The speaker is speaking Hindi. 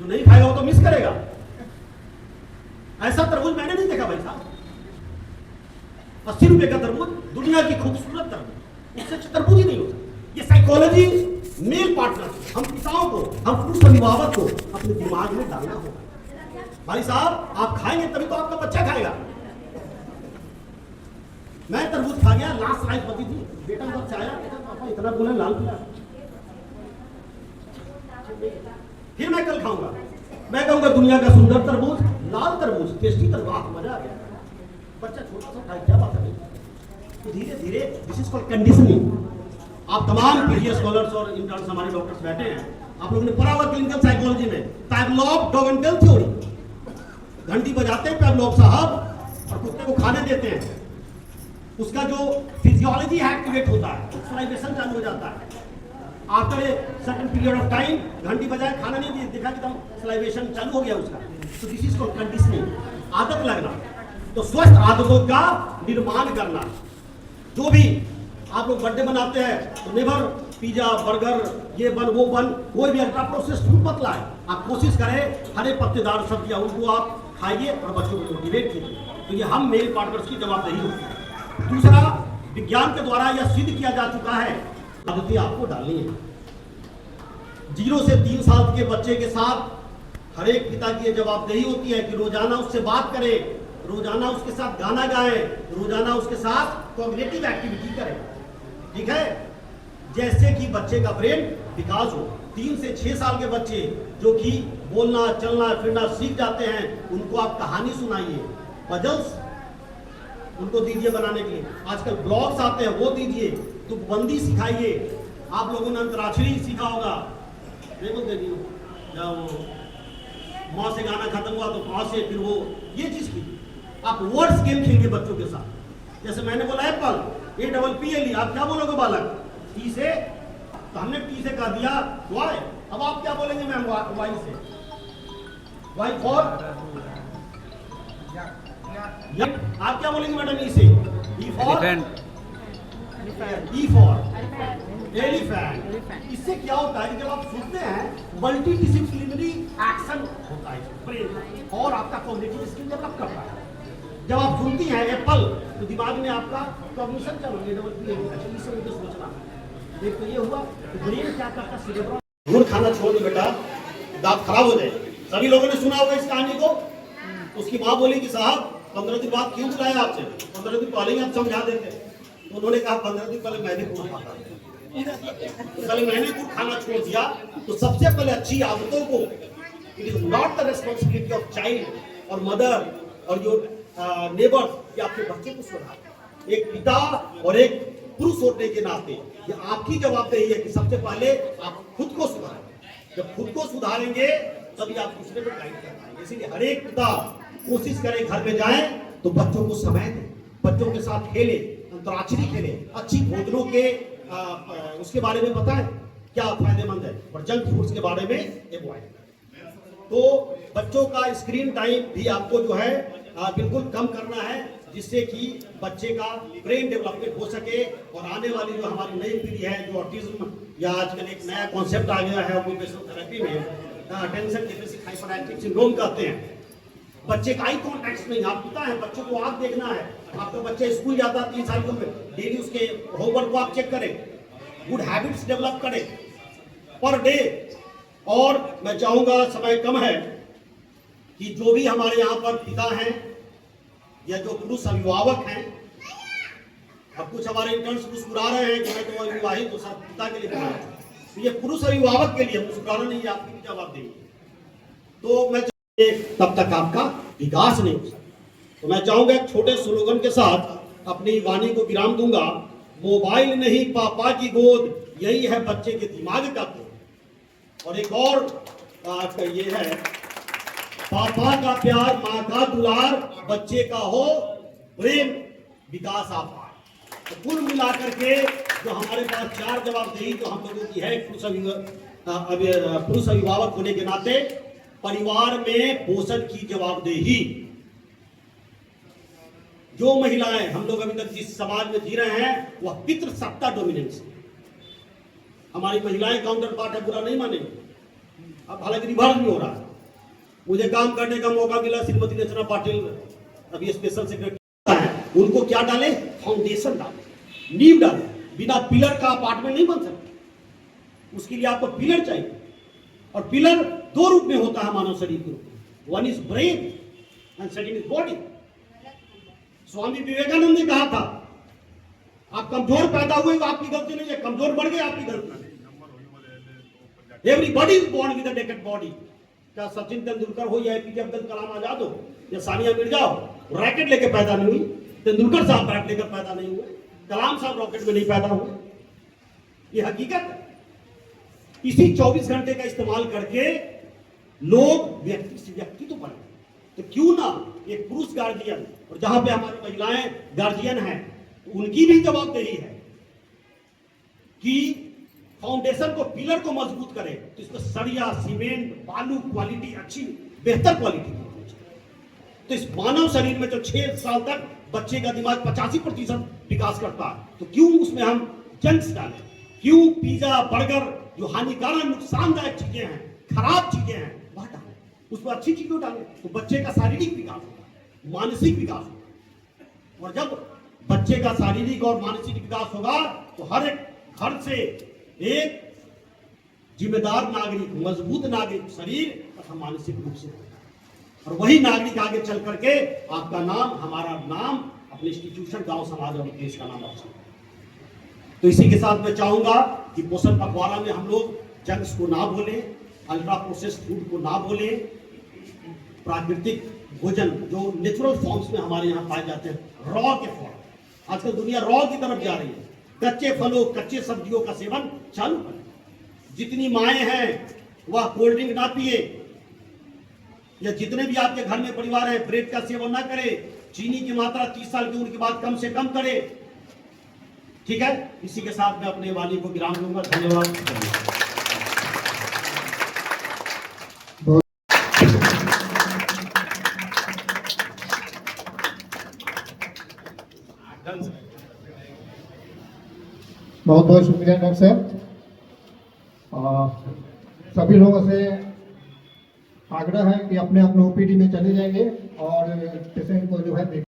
जो नहीं खाएगा वो तो मिस करेगा। ऐसा तरबूज मैंने नहीं देखा भाई साहब। 80 रुपए का तरबूज, दुनिया की खूबसूरत तरबूज, उससे अच्छा तरबूज ही नहीं होता। ये साइकोलॉजी मेल पार्टनर हम पिताओं को, हम पुरुष अभिभावक को अपने दिमाग में डालना होगा। भाई साहब आप खाएंगे तभी तो आपका बच्चा खाएगा। मैं तरबूज खा गया, लास्ट राइस बची थी, बेटा जब चाया पापा इतना बोला लाल पीला, फिर मैं कल खाऊंगा। मैं कहूंगा दुनिया का सुंदर तरबूज, लाल तरबूज, टेस्टी तरबूज, मजा आ गया। बच्चा छोटा सा खाए, क्या बात है। तो धीरे धीरे दिस इज कॉल्ड कंडीशनिंग। आप तमाम पीरियड स्कॉलर्स और इंटर्न्स हमारे डॉक्टर्स बैठे हैं, आप लोगों ने पढ़ा हुआ क्लिनिकल साइकोलॉजी में पैवलोव डॉग एंड टेल थ्योरी। घंटी बजाते हैं पैवलोव साहब और कुत्ते को खाने देते हैं, उसका जो फिजियोलॉजी है एक्टिवेट होता है, सलाइवेशन चालू हो जाता है। After a certain period of time घंटी बजाए, खाना नहीं दिया, देखा कि सलाइवेशन चालू हो गया उसका। तो दिस इज कॉल्ड कंडीशनिंग, आदत लगना। तो स्वस्थ आदतों का निर्माण करना। जो भी आप लोग बर्थडे मनाते हैं तो नेवर पिज्जा बर्गर ये बन वो बन, कोई भी अल्ट्रा प्रोसेस्ड फूड मत लाए। आप कोशिश करें हरे पत्तेदार सब्जियां उनको आप खाइए और बच्चों को मोटिवेट कीजिए। तो ये हम मेल पार्टनर्स की जवाबदेही होती है। दूसरा, विज्ञान के द्वारा यह सिद्ध किया जा चुका है, आदतें आपको डालनी है। 0 से 3 साल के बच्चे के साथ हर एक पिता की यह जवाबदेही होती है कि रोजाना उससे बात करें, रोजाना उसके साथ गाना गाएं, रोजाना उसके साथ कॉग्निटिव एक्टिविटी करें। ठीक है, जैसे कि बच्चे का ब्रेन विकास हो। 3 से 6 साल के बच्चे जो कि बोलना चलना फिरना सीख जाते हैं, उनको आप कहानी सुनाइए, पजल्स उनको दीजिए बनाने के लिए। आजकल ब्लॉग्स आते हैं वो दीजिए, तो बंदी सिखाइए। आप लोगों ने अंतराक्षरी सीखा होगा, देखो माँ से गाना खत्म हुआ तो माँ से, फिर वो ये चीज की आप वर्ड्स गेम खेलिए बच्चों के साथ। जैसे मैंने बोला एप्पल, APPLE, आप क्या बोलोगे बालक? टी से, तो हमने टी से कह दिया वाई, अब आप क्या बोलेंगे मैम? वाई से, वाई फॉर, आप क्या बोलेंगे मैडम? ई से, ई फॉर एलिफेंट। इससे क्या होता है कि जब आप सुनते हैं मल्टी डिसिप्लिनरी एक्शन होता है ब्रेन और आपका कॉग्निटिव स्किल डेवलप करता है। जब आप सुनती हैं एप्पल तो दिमाग में आपका कॉग्निशन चल रही है, इससे मुझे सोचना। एक तो ये हुआ तो ब्रेन क्या करता है, सिर्फ गुड़ खाना छोड़ दो बेटा, दांत खराब हो जाए। सभी लोगों ने सुना होगा इस कहानी को। उसकी माँ बोली कि साहब 15 दिन बाद क्यों बुलाया आपसे? 15 दिन पहले ही आप समझा देते। तो उन्होंने कहा 15 दिन पहले मैंने गुड़ खाता था, पहले मैंने गुड़ खाना छोड़ दिया। तो सबसे पहले अच्छी आदतों को, it is not the responsibility of child और मदर और जो नेबर कि आपके बच्चे को सुधारें। एक पिता और एक पुरुष होने के नाते ये आपकी जवाबदेही है कि सबसे पहले आप खुद को सुधारें। जब खुद को सुधारेंगे तभी आप दूसरे को गाइड कर पाएंगे। इसीलिए हर एक पिता कोशिश करें घर में जाएं तो बच्चों को समय दें, बच्चों के साथ खेले, अंतराक्षरी खेले, अच्छी भोजनों के उसके बारे में बताएं क्या फायदेमंद है, और जंक फूड्स के बारे में अवॉइड करें। तो बच्चों का स्क्रीन टाइम भी आपको जो है बिल्कुल कम करना है, जिससे कि बच्चे का ब्रेन डेवलपमेंट हो सके। और आने वाली जो हमारी नई पीढ़ी है, जो ऑटिज्म या आजकल एक नया कॉन्सेप्ट आ गया है ऑक्यूपेशनल थेरेपी में, अटेंशन डेफिसिट हाइपरएक्टिव सिंड्रोम कहते हैं। बच्चे का आई कॉन्टैक्ट नहीं, आप पिता है, बच्चों को आप देखना है। आपका बच्चा स्कूल जाता है 3 साल की उम्र में, डेली उसके होमवर्क को आप चेक करें, गुड हैबिट्स डेवलप करें पर डे। और मैं चाहूंगा, समय कम है, कि जो भी हमारे यहाँ पर पिता हैं या जो पुरुष अभिभावक हैं, अब कुछ हमारे इंटर्न्स मुस्कुरा रहे हैं कि मैं तो अविवाहित हूं, सब पिता के लिए बना है। तो ये पुरुष अभिभावक के लिए मुस्कुराना नहीं है, आपकी भी जवाबदेही। तो मैं तब तक आपका विकास नहीं हो सकता। तो मैं चाहूंगा एक छोटे स्लोगन के साथ अपनी वाणी को विराम दूंगा। मोबाइल नहीं पापा की गोद, यही है बच्चे के दिमाग का कोड। और एक और बात ये है, पापा का प्यार, माँ का दुलार, बच्चे का हो प्रेम, विकास आप। तो कुल मिलाकर के जो हमारे पास 4 जवाबदेही जो हम लोगों की है पुरुष अभिभावक होने के नाते, परिवार में पोषण की जवाबदेही। जो महिलाएं हम लोग अभी तक जिस समाज में जी रहे हैं वह पितृसत्ता डोमिनेंस। हमारी महिलाएं काउंटर पार्ट है, बुरा नहीं मानेंगे। अब हालांकि रिवर्स भी हो रहा है, मुझे काम करने का मौका मिला, श्रीमती रचना पाटिल अभी स्पेशल सेक्रेटरी है, उनको क्या डाले, फाउंडेशन डाले, नींव डाले। बिना पिलर का अपार्टमेंट नहीं बन सकता, उसके लिए आपको पिलर चाहिए। और पिलर दो रूप में होता है मानव शरीर के रूप में, one is brain and second is body. Swami Vivekananda ने कहा था, आप कमजोर पैदा हुए तो आपकी गलती नहीं है, कमजोर बढ़ गए आपकी गलती है। Everybody is born with a naked body. क्या सचिन तेंदुलकर हो या एपीजे अब्दुल कलाम आजाद हो या सानिया मिर्जा हो, रैकेट लेके पैदा नहीं हुई। तेंदुलकर साहब बैट लेकर पैदा नहीं हुए, कलाम साहब रॉकेट में नहीं पैदा हुए, ये हकीकत है। इसी 24 घंटे का इस्तेमाल करके लोग व्यक्ति से व्यक्ति तो बने, तो क्यों ना एक पुरुष गार्जियन, और जहां पे हमारी महिलाएं गार्जियन हैं, तो उनकी भी जवाबदेही है कि फाउंडेशन को, पिलर को मजबूत करें। तो इसमें सरिया, सीमेंट, बालू क्वालिटी अच्छी, बेहतर क्वालिटी की होनी चाहिए। तो इस मानव शरीर में जो 6 साल तक बच्चे का दिमाग 85% विकास करता है, तो क्यों उसमें हम जंक्स डालें? क्यों पिज्जा, बर्गर, जो हानिकारक नुकसानदायक चीजें हैं, खराब चीजें हैं, वह डालें? उसमें अच्छी चीजें डालें तो बच्चे का शारीरिक विकास होगा, मानसिक विकास होगा। और जब बच्चे का शारीरिक और मानसिक विकास होगा तो हर एक घर से एक जिम्मेदार नागरिक, मजबूत नागरिक, शरीर तथा मानसिक रूप से होगा। और वही नागरिक आगे चल करके आपका नाम, हमारा नाम, अपने इंस्टीट्यूशन, गांव, समाज और देश का नाम रोशन। तो इसी के साथ मैं चाहूंगा कि पोषण पखवाड़ा में हम लोग जंक्स को ना बोले, अल्ट्रा प्रोसेस्ड फूड को ना बोले, प्राकृतिक भोजन जो नेचुरल फॉर्म्स में हमारे यहाँ पाए जाते हैं, रॉ के फॉर्म। आजकल दुनिया रॉ की तरफ जा रही है, कच्चे फलों, कच्चे सब्जियों का सेवन चालू करें। जितनी माएँ हैं वह कोल्ड ड्रिंक ना पिए, या जितने भी आपके घर में परिवार है ब्रेड का सेवन ना करे, चीनी की मात्रा 30 साल की उम्र के बाद कम से कम करे। ठीक है, इसी के साथ मैं अपने वाणी को विराम दूंगा। धन्यवाद। बहुत बहुत शुक्रिया डॉक्टर साहब। सभी लोगों से आग्रह है कि अपने अपने ओपीडी में चले जाएंगे और पेशेंट को जो है